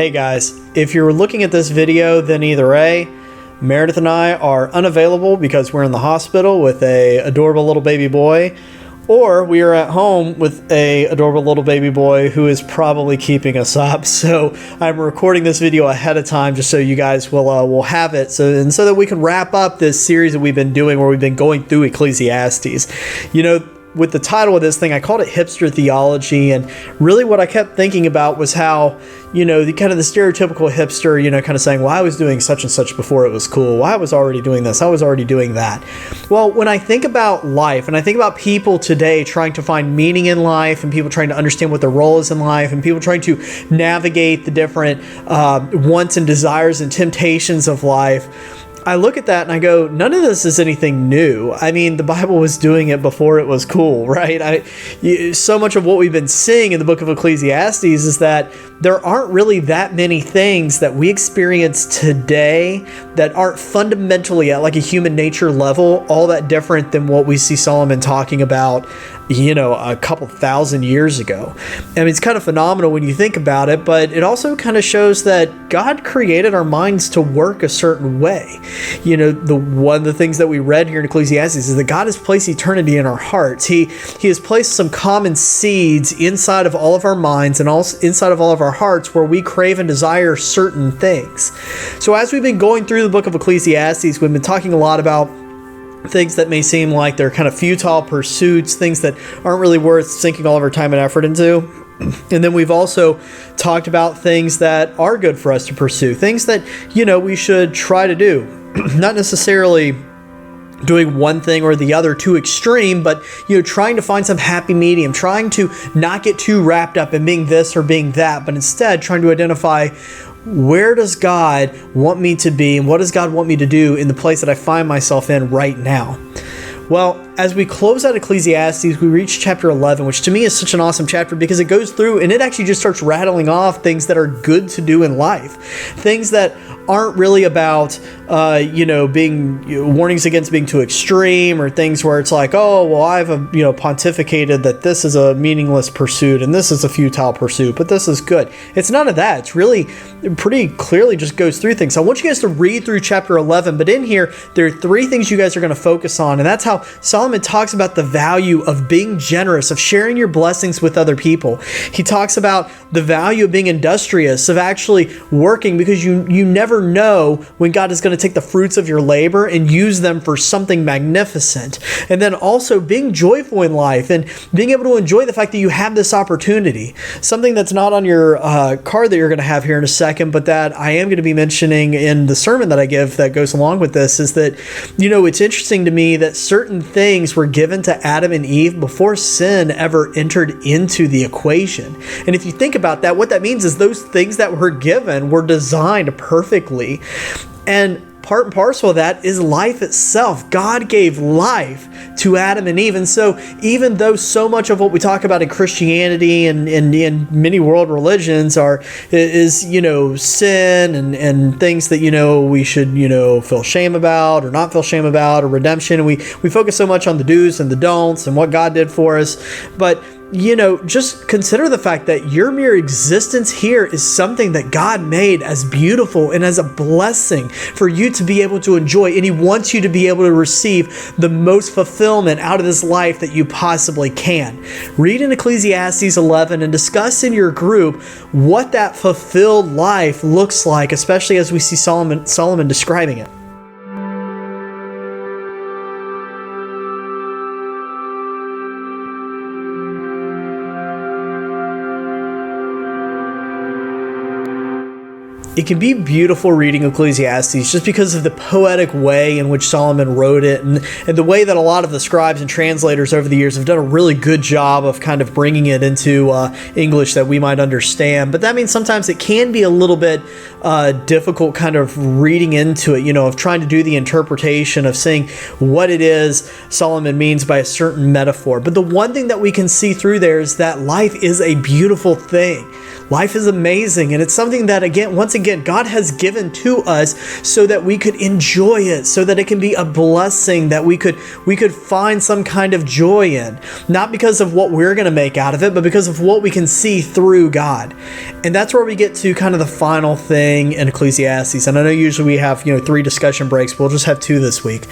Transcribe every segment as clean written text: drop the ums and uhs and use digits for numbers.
Hey guys, if you're looking at this video, then either A, Meredith and I are unavailable because we're in the hospital with a adorable little baby boy, or we are at home with a adorable little baby boy who is probably keeping us up. So I'm recording this video ahead of time just so you guys will have it, so that we can wrap up this series that we've been doing where we've been going through Ecclesiastes. You know, with the title of this thing, I called it Hipster Theology, and really what I kept thinking about was how, you know, the kind of the stereotypical hipster, you know, kind of saying, well, I was doing such and such before it was cool. Well, I was already doing this. I was already doing that. Well, when I think about life and I think about people today trying to find meaning in life and people trying to understand what their role is in life and people trying to navigate the different wants and desires and temptations of life, I look at that and I go, none of this is anything new. I mean, the Bible was doing it before it was cool, right? So much of what we've been seeing in the book of Ecclesiastes is that there aren't really that many things that we experience today that aren't fundamentally at like a human nature level all that different than what we see Solomon talking about, you know, a couple thousand years ago. I mean, it's kind of phenomenal when you think about it, but it also kind of shows that God created our minds to work a certain way. You know, one of the things that we read here in Ecclesiastes is that God has placed eternity in our hearts. He has placed some common seeds inside of all of our minds and also inside of all of our hearts where we crave and desire certain things. So as we've been going through the book of Ecclesiastes, we've been talking a lot about things that may seem like they're kind of futile pursuits, things that aren't really worth sinking all of our time and effort into. And then we've also talked about things that are good for us to pursue, things that, you know, we should try to do. Not necessarily doing one thing or the other too extreme, but, you know, trying to find some happy medium, trying to not get too wrapped up in being this or being that, but instead trying to identify where does God want me to be and what does God want me to do in the place that I find myself in right now. Well, as we close out Ecclesiastes, we reach chapter 11, which to me is such an awesome chapter because it goes through and it actually just starts rattling off things that are good to do in life. Things that aren't really about, being warnings against being too extreme or things where it's like, oh, well, I've, pontificated that this is a meaningless pursuit and this is a futile pursuit, but this is good. It's none of that. It's really pretty clearly just goes through things. So I want you guys to read through chapter 11, but in here, there are three things you guys are going to focus on, and that's how Solomon talks about the value of being generous, of sharing your blessings with other people. He talks about the value of being industrious, of actually working, because you never know when God is going to take the fruits of your labor and use them for something magnificent. And then also being joyful in life and being able to enjoy the fact that you have this opportunity. Something that's not on your card that you're going to have here in a second, but that I am going to be mentioning in the sermon that I give that goes along with this is that, you know, it's interesting to me that certain things were given to Adam and Eve before sin ever entered into the equation. And if you think about that, what that means is those things that were given were designed perfectly. And part and parcel of that is life itself. God gave life to Adam and Eve. And so even though so much of what we talk about in Christianity and in many world religions is sin and things that, we should, feel shame about or not feel shame about, or redemption. And we focus so much on the do's and the don'ts and what God did for us. But just consider the fact that your mere existence here is something that God made as beautiful and as a blessing for you to be able to enjoy. And He wants you to be able to receive the most fulfillment out of this life that you possibly can. Read in Ecclesiastes 11 and discuss in your group what that fulfilled life looks like, especially as we see Solomon describing it. It can be beautiful reading Ecclesiastes just because of the poetic way in which Solomon wrote it and the way that a lot of the scribes and translators over the years have done a really good job of kind of bringing it into English that we might understand. But that means sometimes it can be a little bit difficult kind of reading into it, of trying to do the interpretation of saying what it is Solomon means by a certain metaphor. But the one thing that we can see through there is that life is a beautiful thing. Life is amazing, and it's something that, once again, God has given to us so that we could enjoy it, so that it can be a blessing that we could find some kind of joy in. Not because of what we're going to make out of it, but because of what we can see through God. And that's where we get to kind of the final thing in Ecclesiastes. And I know usually we have 3 discussion breaks, but we'll just have 2 this week.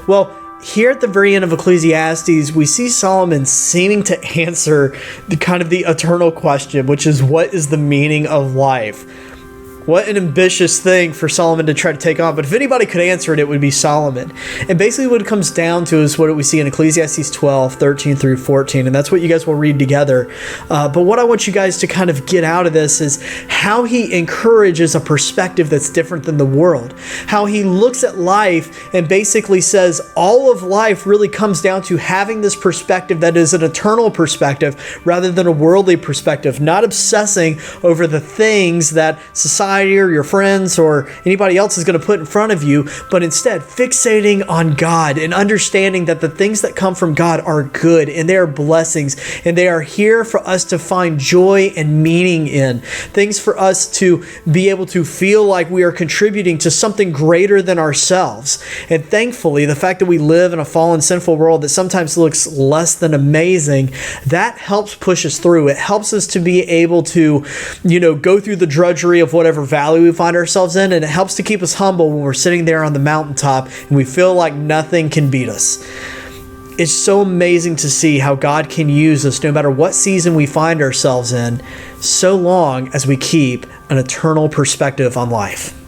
Well, here at the very end of Ecclesiastes, we see Solomon seeming to answer the eternal question, which is, what is the meaning of life? What an ambitious thing for Solomon to try to take on. But if anybody could answer it, it would be Solomon. And basically what it comes down to is what we see in Ecclesiastes 12, 13 through 14. And that's what you guys will read together. But what I want you guys to kind of get out of this is how he encourages a perspective that's different than the world. How he looks at life and basically says all of life really comes down to having this perspective that is an eternal perspective rather than a worldly perspective. Not obsessing over the things that society or your friends or anybody else is going to put in front of you, but instead fixating on God and understanding that the things that come from God are good and they are blessings and they are here for us to find joy and meaning in. Things for us to be able to feel like we are contributing to something greater than ourselves. And thankfully, the fact that we live in a fallen, sinful world that sometimes looks less than amazing, that helps push us through. It helps us to be able to, go through the drudgery of whatever valley we find ourselves in, and it helps to keep us humble when we're sitting there on the mountaintop and we feel like nothing can beat us. It's so amazing to see how God can use us no matter what season we find ourselves in, so long as we keep an eternal perspective on life.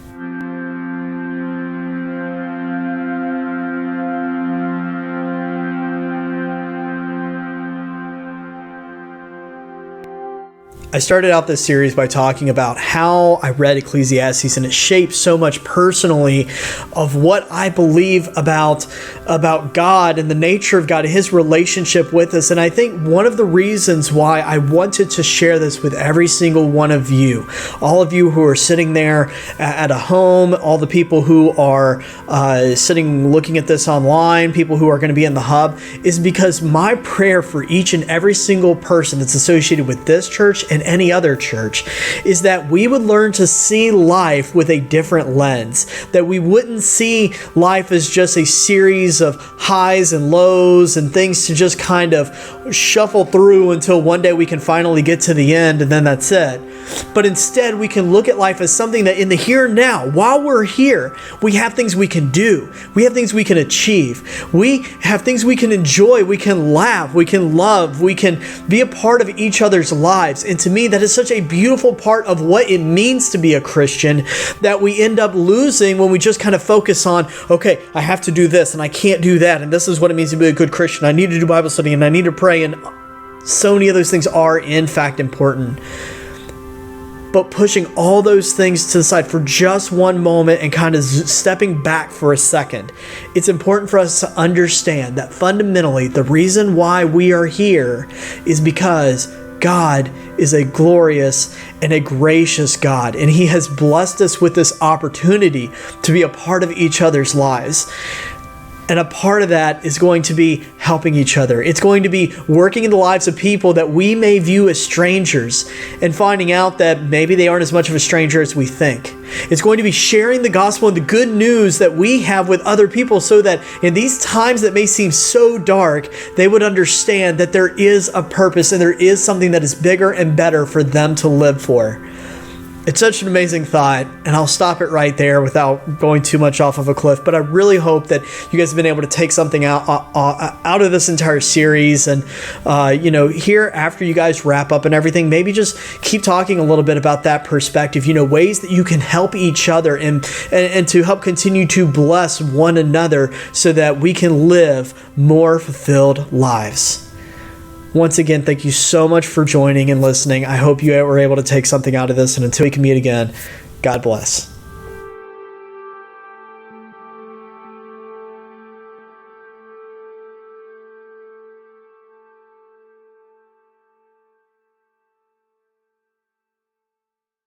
I started out this series by talking about how I read Ecclesiastes, and it shaped so much personally of what I believe about God and the nature of God, his relationship with us. And I think one of the reasons why I wanted to share this with every single one of you, all of you who are sitting there at a home, all the people who are sitting looking at this online, people who are going to be in the hub, is because my prayer for each and every single person that's associated with this church and any other church is that we would learn to see life with a different lens, that we wouldn't see life as just a series of highs and lows and things to just kind of shuffle through until one day we can finally get to the end and then that's it. But instead we can look at life as something that in the here and now, while we're here, we have things we can do, we have things we can achieve, we have things we can enjoy, we can laugh, we can love, we can be a part of each other's lives. And to me, that is such a beautiful part of what it means to be a Christian that we end up losing when we just kind of focus on, okay, I have to do this and I can't do that, and this is what it means to be a good Christian. I need to do Bible study and I need to pray, and so many of those things are in fact important. But pushing all those things to the side for just one moment and kind of stepping back for a second, it's important for us to understand that fundamentally the reason why we are here is because God is a glorious and a gracious God, and he has blessed us with this opportunity to be a part of each other's lives. And a part of that is going to be helping each other. It's going to be working in the lives of people that we may view as strangers and finding out that maybe they aren't as much of a stranger as we think. It's going to be sharing the gospel and the good news that we have with other people so that in these times that may seem so dark, they would understand that there is a purpose and there is something that is bigger and better for them to live for. It's such an amazing thought, and I'll stop it right there without going too much off of a cliff. But I really hope that you guys have been able to take something out of this entire series. And, here after you guys wrap up and everything, maybe just keep talking a little bit about that perspective, ways that you can help each other and to help continue to bless one another so that we can live more fulfilled lives. Once again, thank you so much for joining and listening. I hope you were able to take something out of this, and until we can meet again, God bless.